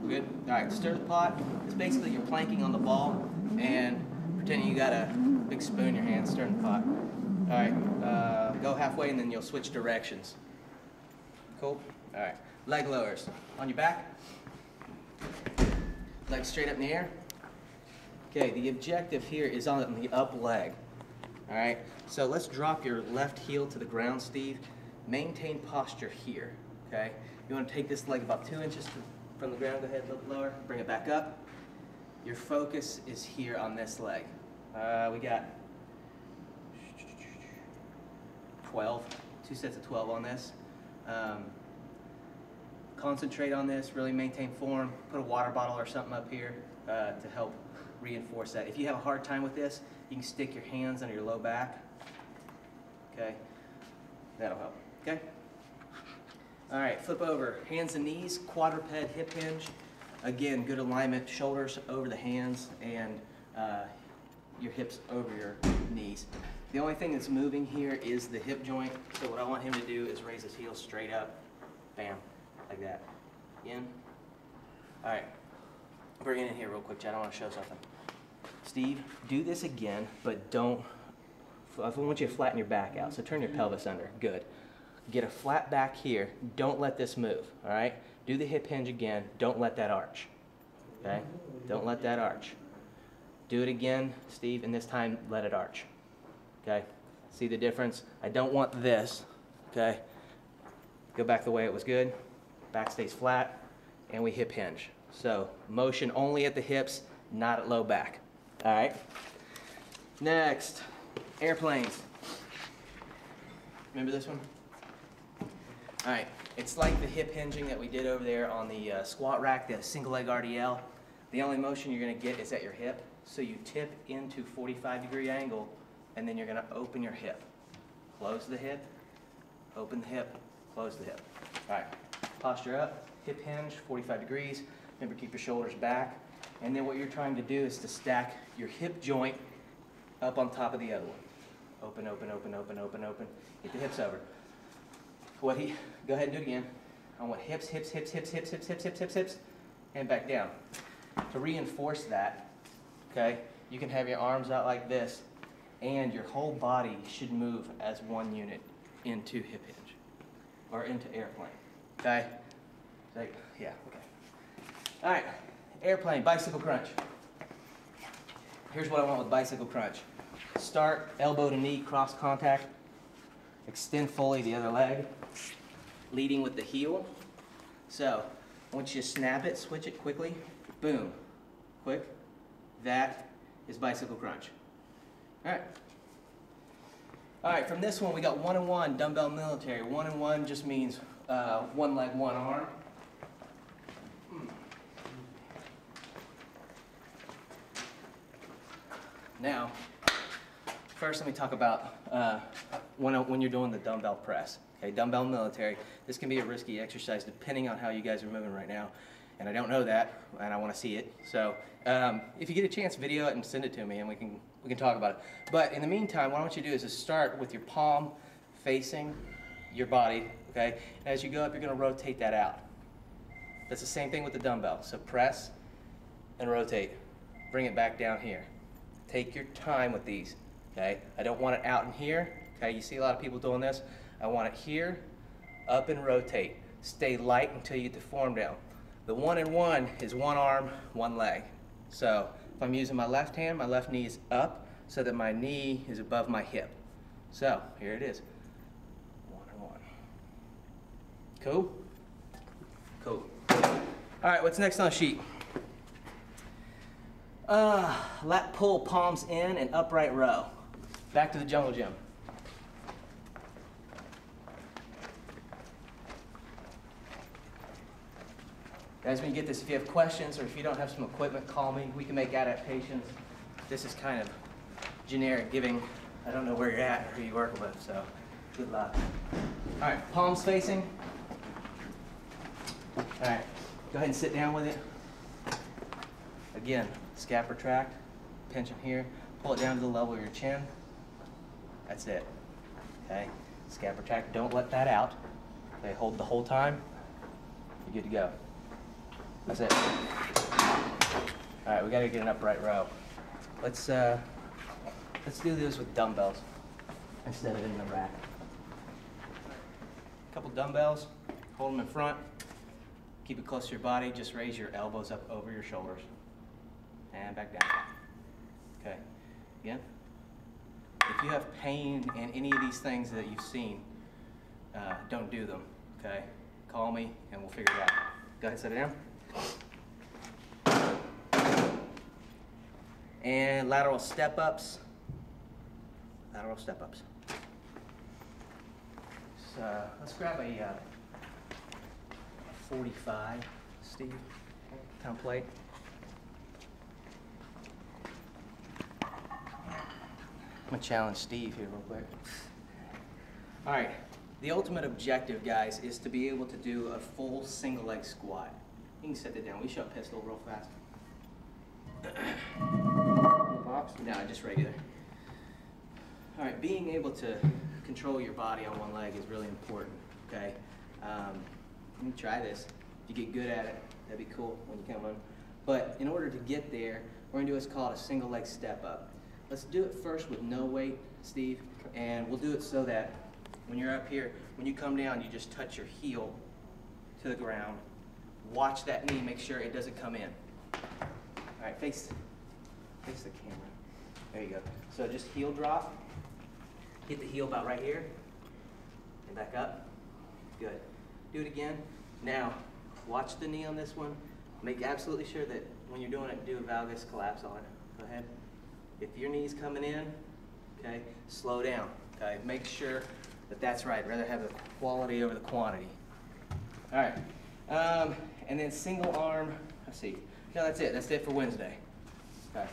Good? Alright, stir the pot. It's basically you're planking on the ball and pretending you got a big spoon in your hand, stirring the pot. Alright, go halfway and then you'll switch directions. Cool? Alright, leg lowers. On your back. Legs straight up in the air. Okay, the objective here is on the up leg. Alright, so let's drop your left heel to the ground, Steve. Maintain posture here. Okay, you want to take this leg about 2 inches from the ground. Go ahead, a little lower. Bring it back up. Your focus is here on this leg. We got 12, 2 sets of 12 on this. Concentrate on this, really maintain form. Put a water bottle or something up here to help reinforce that. If you have a hard time with this, you can stick your hands under your low back. Okay, that'll help. Okay. All right, flip over, hands and knees, quadruped hip hinge. Again, good alignment, shoulders over the hands and your hips over your knees. The only thing that's moving here is the hip joint, so what I want him to do is raise his heels straight up, bam, like that. Again. All right, bring it in here real quick, Chad, I want to show something. Steve, do this again, but don't, I want you to flatten your back out, so turn your pelvis under, good. Get a flat back here, don't let this move, all right? Do the hip hinge again, don't let that arch, okay? Don't let that arch. Do it again, Steve, and this time let it arch, okay? See the difference? I don't want this, okay? Go back the way it was good, back stays flat, and we hip hinge. So motion only at the hips, not at low back, all right? Next, airplanes. Remember this one? All right, it's like the hip hinging that we did over there on the squat rack, the single leg RDL. The only motion you're gonna get is at your hip. So you tip into 45-degree angle, and then you're gonna open your hip. Close the hip, open the hip, close the hip. All right, posture up, hip hinge, 45 degrees. Remember, keep your shoulders back. And then what you're trying to do is to stack your hip joint up on top of the other one. Open, open, open, open, open, open. Get the hips over. Go ahead and do it again. I want hips, hips, hips, hips, hips, hips, hips, hips, hips, hips, and back down. To reinforce that, okay, you can have your arms out like this, and your whole body should move as one unit into hip hinge, or into airplane, okay? Like, yeah, okay. All right, airplane, bicycle crunch. Here's what I want with bicycle crunch. Start elbow to knee, cross contact. Extend fully the other leg, leading with the heel. So, once you snap it, switch it quickly, boom, quick. That is bicycle crunch. All right. All right, from this one, we got 1 and 1, dumbbell military. 1 and 1 just means one leg, one arm. Now, first let me talk about when you're doing the dumbbell press. Okay, dumbbell military. This can be a risky exercise depending on how you guys are moving right now. And I don't know that, and I want to see it. So if you get a chance, video it and send it to me, and we can talk about it. But in the meantime, what I want you to do is just start with your palm facing your body. Okay, and as you go up, you're going to rotate that out. That's the same thing with the dumbbell. So press and rotate. Bring it back down here. Take your time with these. Okay, I don't want it out in here. Okay, you see a lot of people doing this. I want it here, up and rotate. Stay light until you get the form down. The 1 and 1 is one arm, one leg. So if I'm using my left hand, my left knee is up so that my knee is above my hip. So here it is. 1 and 1. Cool? Cool. All right, what's next on the sheet? Lat pull, palms in, and upright row. Back to the jungle gym. Guys, when you get this, if you have questions or if you don't have some equipment, call me. We can make adaptations. This is kind of generic, giving, I don't know where you're at or who you're working with, so good luck. All right, palms facing. All right, go ahead and sit down with it. Again, scap retract, pinch them here, pull it down to the level of your chin. That's it, okay? Scap retract, don't let that out. Okay, hold the whole time, you're good to go. That's it. All right, we gotta get an upright row. Let's do this with dumbbells instead of in the rack. A couple dumbbells, hold them in front, keep it close to your body, just raise your elbows up over your shoulders. And back down. Okay, again. If you have pain in any of these things that you've seen, don't do them, okay? Call me and we'll figure it out. Go ahead, set it down. And lateral step-ups. Lateral step-ups. So let's grab a 45, Steve, template. I'm gonna challenge Steve here real quick. All right, the ultimate objective, guys, is to be able to do a full single leg squat. You can set that down. We show pistol real fast. Box? No, just regular. All right, being able to control your body on one leg is really important, okay? You can try this. If you get good at it, that'd be cool when you come on. But in order to get there, we're gonna do what's called a single leg step up. Let's do it first with no weight, Steve, and we'll do it so that when you're up here, when you come down, you just touch your heel to the ground. Watch that knee, make sure it doesn't come in. All right, face the camera. There you go. So just heel drop, hit the heel about right here, and back up. Good. Do it again. Now, watch the knee on this one. Make absolutely sure that when you're doing it, do a valgus collapse on it. Go ahead. If your knee's coming in, okay, slow down, okay? Make sure that that's right. Rather have the quality over the quantity. All right, and then single arm, let's see. No, that's it for Wednesday. Okay.